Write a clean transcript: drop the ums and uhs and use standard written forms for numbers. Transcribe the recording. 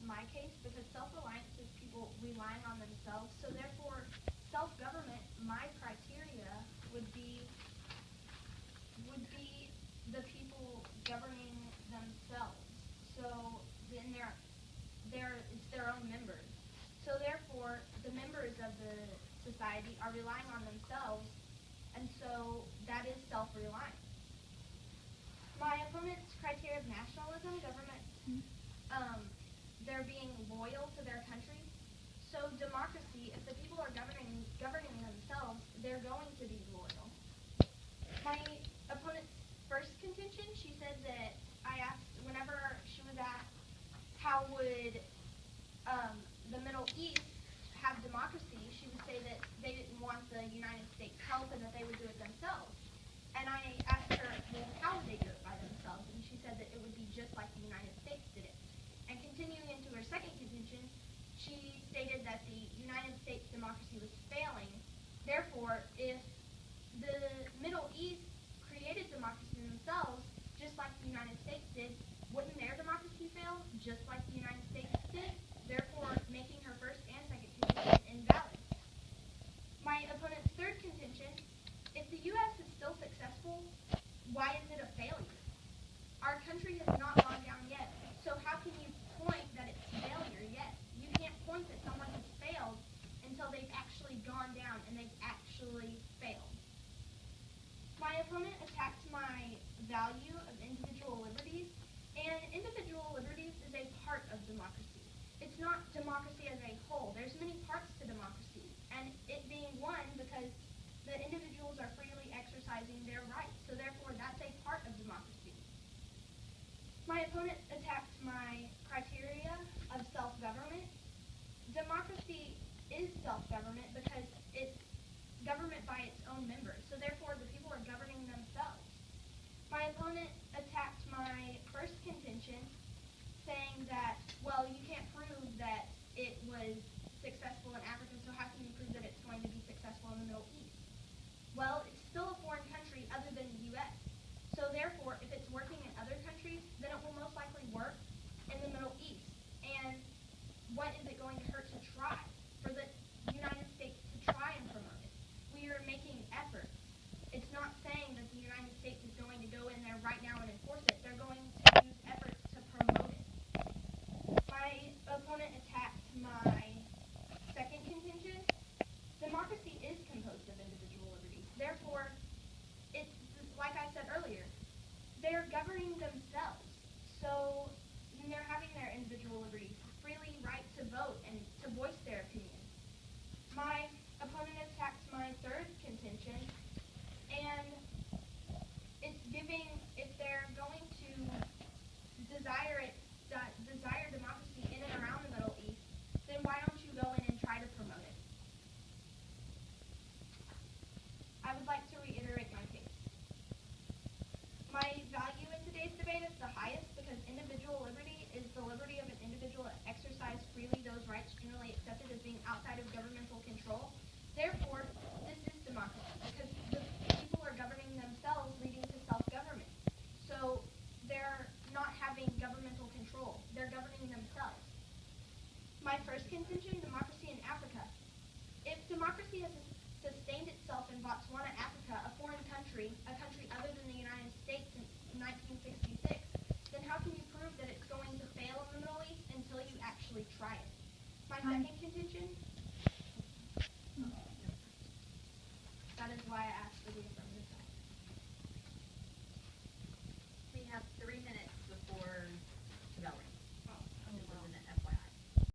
my case because self-reliance is people relying on themselves. So therefore, self-government, my criteria would be the people governing themselves. So then it's their own members. So therefore, the members of the society are relying on themselves, and so that is self-reliance. My opponent's criteria of nationalism, government, they're being loyal to their country. So democracy, if the people are governing themselves, they're going to be loyal. My opponent's first contention, she said that I asked, whenever she was asked how would the Middle East have democracy, she would say that they didn't want the United States help and that they would do it themselves. And I asked her, well, how would they do it by themselves? And she said that it would be just like the United States did it. And continuing into her second contention, she stated that the United States democracy was failing. Therefore, if the Middle East created democracy themselves, just like the United States did, wouldn't their democracy fail just like the United States did? Therefore, making her first and second contention invalid. My opponent's third contention, if the U.S. is still successful, why is it a failure? Our country has not gone down yet, so how can you point that it's failure yet? You can't point that someone has failed until they've actually gone down and they've actually failed. My opponent attacked my value of individual liberties, and individual liberties is a part of democracy. It's not democracy as a whole. There's many parts to democracy, and it being one because the individuals are freely exercising their rights, so therefore that's a part of democracy. My opponent attacked my criteria of self-government. Democracy is self-government because it's government by its own members, so therefore the people are governing themselves. My opponent attacked my first contention, saying that, well, you can't prove that it was successful in Africa, so how can you prove that it's going to be successful in the Middle East? Well, it's still a foreign country other than the U.S., so therefore, if it's working in other countries, then it will most likely work in the Middle East. And what is it going to hurt to try for the United States to try and promote it? We are making efforts. It's not saying that the United States is going to go in there right now and enforce it. They're going to use efforts to promote it. My opponent attacked my second contention. Democracy is composed of individual liberties. Therefore, it's like I said earlier, they're governing themselves. So they're having their individual liberties, freely right to vote and to voice their opinion. My opponent attacked my third contention, and it's giving, if they're going to desire democracy in and around the Middle East, then why don't you go in and try to promote it? I would like to reiterate my case. My value in today's debate is the highest because individual liberty is the liberty of an individual to exercise freely those rights generally accepted as being outside of governmental control. Therefore, this is democracy because the people are governing themselves, leading to self-government. So they're not having governmental control. They're governing themselves. My first contention, democracy in Africa. If democracy has sustained itself in Botswana, Africa, a foreign country, a country other than the United States since 1966, then how can you prove that it's going to fail in the Middle East until you actually try it? My second contention, that is why I asked for the affirmative.